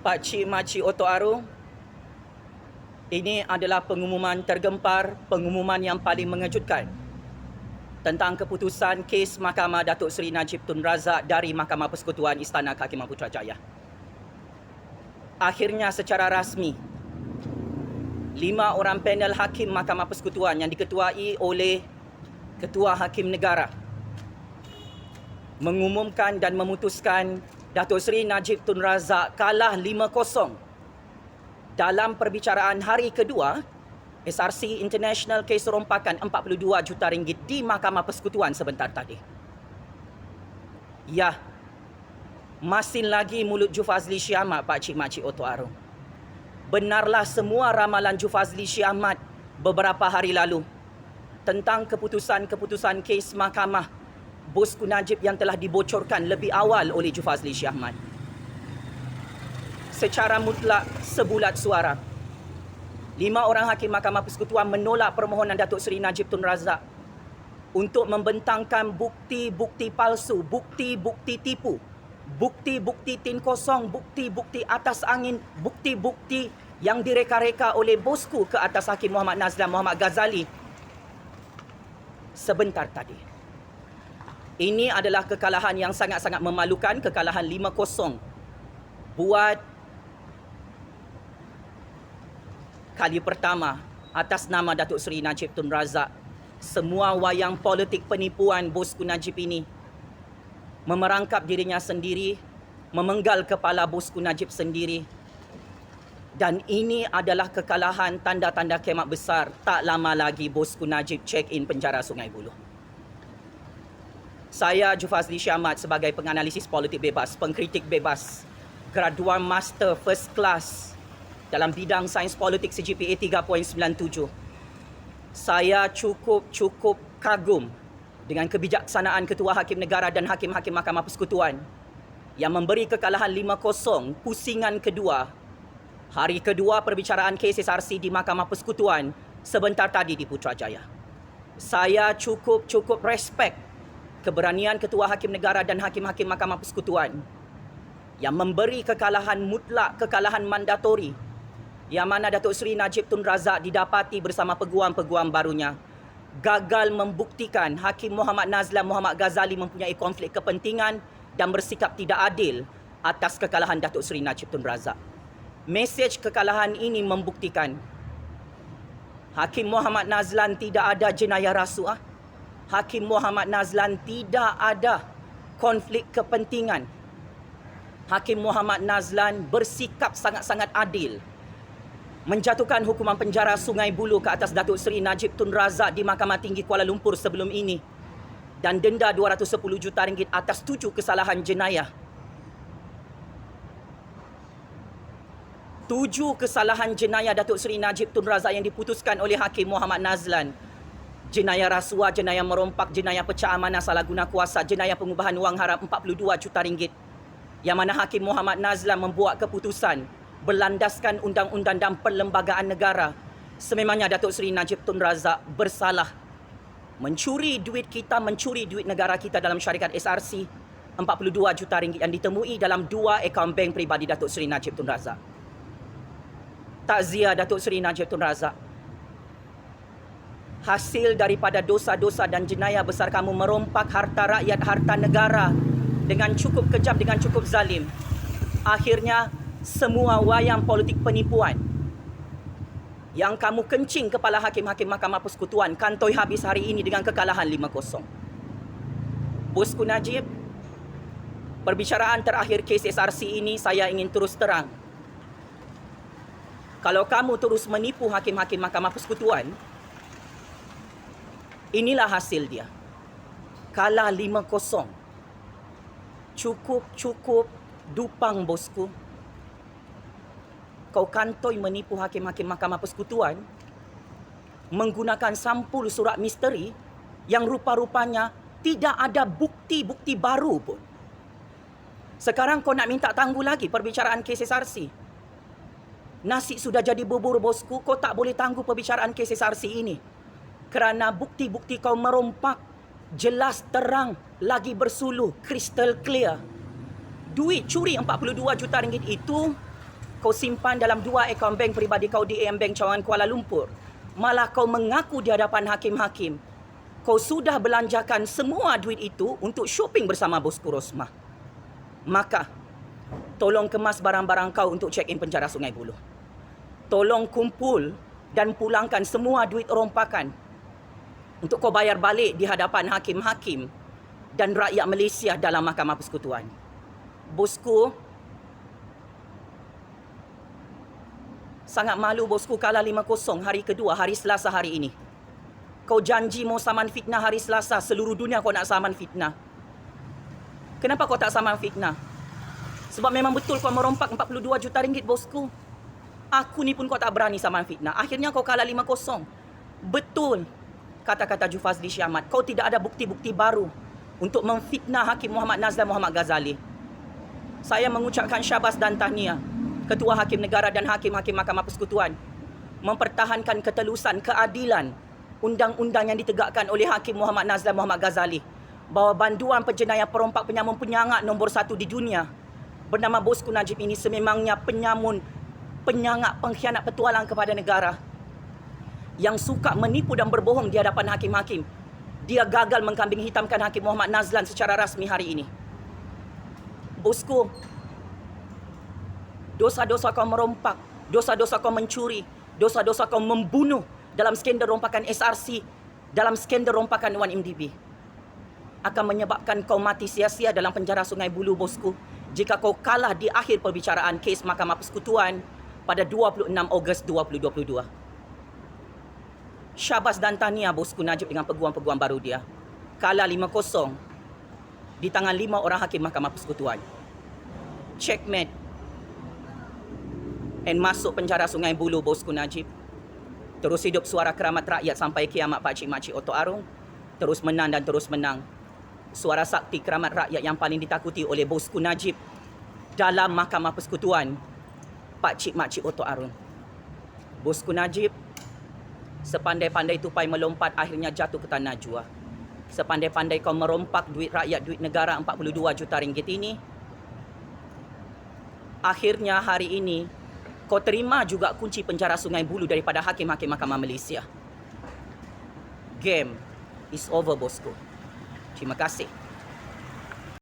Pak Cik Makcik Oto Aru, ini adalah pengumuman tergempar, pengumuman yang paling mengejutkan tentang keputusan kes Mahkamah Datuk Seri Najib Tun Razak dari Mahkamah Persekutuan Istana Kehakiman Putrajaya. Akhirnya secara rasmi, 5 orang panel Hakim Mahkamah Persekutuan yang diketuai oleh Ketua Hakim Negara mengumumkan dan memutuskan Datuk Seri Najib Tun Razak kalah 5-0 dalam perbicaraan hari kedua SRC International kes rompakan 42 juta ringgit di Mahkamah Persekutuan sebentar tadi. Ya, masin lagi mulut Jufazli Syih Ahmad, Pak Cik Makcik Oto Aru. Benarlah semua ramalan Jufazli Syih Ahmad beberapa hari lalu tentang keputusan-keputusan kes mahkamah Bosku Najib yang telah dibocorkan lebih awal oleh Jufazli Syih Ahmad. Secara mutlak sebulat suara, 5 orang Hakim Mahkamah Persekutuan menolak permohonan Datuk Seri Najib Tun Razak untuk membentangkan bukti-bukti palsu, bukti-bukti tipu, bukti-bukti tin kosong, bukti-bukti atas angin, bukti-bukti yang direka-reka oleh bosku ke atas Hakim Muhammad Nazlan Muhammad Ghazali sebentar tadi. Ini adalah kekalahan yang sangat-sangat memalukan, kekalahan 5-0 buat kali pertama atas nama Datuk Seri Najib Tun Razak. Semua wayang politik penipuan Bosku Najib ini memerangkap dirinya sendiri, memenggal kepala Bosku Najib sendiri. Dan ini adalah kekalahan tanda-tanda kiamat besar. Tak lama lagi Bosku Najib check-in penjara Sungai Buloh. Saya Jufazli Syih Ahmad sebagai penganalisis politik bebas, pengkritik bebas, graduan master first class dalam bidang sains politik CGPA 3.97. Saya cukup kagum dengan kebijaksanaan Ketua Hakim Negara dan Hakim-Hakim Mahkamah Persekutuan yang memberi kekalahan 5-0 pusingan kedua, hari kedua perbicaraan kes SRC di Mahkamah Persekutuan sebentar tadi di Putrajaya. Saya cukup respect keberanian Ketua Hakim Negara dan Hakim-Hakim Mahkamah Persekutuan yang memberi kekalahan mutlak, kekalahan mandatori, yang mana Datuk Seri Najib Tun Razak didapati bersama peguam-peguam barunya gagal membuktikan Hakim Muhammad Nazlan Muhammad Ghazali mempunyai konflik kepentingan dan bersikap tidak adil atas kekalahan Datuk Seri Najib Tun Razak. Mesej kekalahan ini membuktikan Hakim Muhammad Nazlan tidak ada jenayah rasuah. Hakim Muhammad Nazlan tidak ada konflik kepentingan. Hakim Muhammad Nazlan bersikap sangat-sangat adil menjatuhkan hukuman penjara Sungai Buloh ke atas Datuk Seri Najib Tun Razak di Mahkamah Tinggi Kuala Lumpur sebelum ini dan denda 210 juta ringgit atas 7 kesalahan jenayah. 7 kesalahan jenayah Datuk Seri Najib Tun Razak yang diputuskan oleh Hakim Muhammad Nazlan. Jenayah rasuah, jenayah merompak, jenayah pecah amanah salah guna kuasa, jenayah pengubahan wang haram 42 juta ringgit. Yang mana Hakim Muhammad Nazlan membuat keputusan berlandaskan undang-undang dan perlembagaan negara. Sememangnya Datuk Seri Najib Tun Razak bersalah mencuri duit kita, mencuri duit negara kita dalam syarikat SRC 42 juta ringgit yang ditemui dalam 2 akaun bank peribadi Datuk Seri Najib Tun Razak. Takziah Datuk Seri Najib Tun Razak. Hasil daripada dosa-dosa dan jenayah besar kamu merompak harta rakyat, harta negara dengan cukup kejam, dengan cukup zalim. Akhirnya semua wayang politik penipuan yang kamu kencing kepala Hakim-Hakim Mahkamah Persekutuan kantoi habis hari ini dengan kekalahan 5-0. Bosku Najib, perbicaraan terakhir kes SRC ini saya ingin terus terang. Kalau kamu terus menipu Hakim-Hakim Mahkamah Persekutuan, inilah hasil dia. Kalah 5-0. Cukup dupang bosku. Kau kantoi menipu Hakim-Hakim Mahkamah Persekutuan menggunakan sampul surat misteri yang rupa-rupanya tidak ada bukti-bukti baru pun. Sekarang kau nak minta tangguh lagi perbicaraan kes SRC. Nasi sudah jadi bubur bosku, kau tak boleh tangguh perbicaraan kes SRC ini. Kerana bukti-bukti kau merompak jelas terang, lagi bersuluh, crystal clear. Duit curi 42 juta ringgit itu Kau simpan dalam 2 akaun bank peribadi kau di AM Bank Cawangan Kuala Lumpur. Malah kau mengaku di hadapan hakim-hakim kau sudah belanjakan semua duit itu untuk shopping bersama bosku Rosmah. Maka tolong kemas barang-barang kau untuk check-in penjara Sungai Buloh. Tolong kumpul dan pulangkan semua duit rompakan untuk kau bayar balik di hadapan hakim-hakim dan rakyat Malaysia dalam Mahkamah Persekutuan. Bosku, sangat malu bosku kalah 5-0 hari kedua, hari Selasa hari ini. Kau janji mau saman fitnah hari Selasa, seluruh dunia kau nak saman fitnah. Kenapa kau tak saman fitnah? Sebab memang betul kau merompak 42 juta ringgit bosku. Aku ni pun kau tak berani saman fitnah. Akhirnya kau kalah 5-0. Betul kata-kata Jufazli Syahmat. Kau tidak ada bukti-bukti baru untuk memfitnah Hakim Muhammad Nazlan Muhammad Ghazali. Saya mengucapkan syabas dan tahniah Ketua Hakim Negara dan Hakim-Hakim Mahkamah Persekutuan mempertahankan ketelusan, keadilan undang-undang yang ditegakkan oleh Hakim Muhammad Nazlan Muhammad Ghazali bahawa banduan penjenayah perompak penyamun penyangat nombor 1 di dunia bernama Bosku Najib ini sememangnya penyamun, penyangat, pengkhianat petualang kepada negara yang suka menipu dan berbohong di hadapan hakim-hakim. Dia gagal mengkambing hitamkan Hakim Muhammad Nazlan secara rasmi hari ini. Bosku, dosa-dosa kau merompak, dosa-dosa kau mencuri, dosa-dosa kau membunuh dalam skandal rompakan SRC, dalam skandal rompakan 1MDB akan menyebabkan kau mati sia-sia dalam penjara Sungai Buloh, bosku, jika kau kalah di akhir perbicaraan kes Mahkamah Persekutuan pada 26 Ogos 2022. Syabas dan tahniah bosku Najib dengan peguam-peguam baru dia. Kalah 5-0 di tangan 5 orang hakim Mahkamah Persekutuan. Checkmate. And masuk penjara Sungai Buloh bosku Najib. Terus hidup suara keramat rakyat sampai kiamat pakcik-makcik Oto Arung. Terus menang dan terus menang. Suara sakti keramat rakyat yang paling ditakuti oleh bosku Najib dalam Mahkamah Persekutuan, pakcik-makcik Oto Arung. Bosku Najib, sepandai-pandai tupai melompat akhirnya jatuh ke tanah jua. Sepandai-pandai kau merompak duit rakyat, duit negara 42 juta ringgit ini, akhirnya hari ini kau terima juga kunci penjara Sungai Buloh daripada hakim-hakim Mahkamah Malaysia. Game is over bosku. Terima kasih.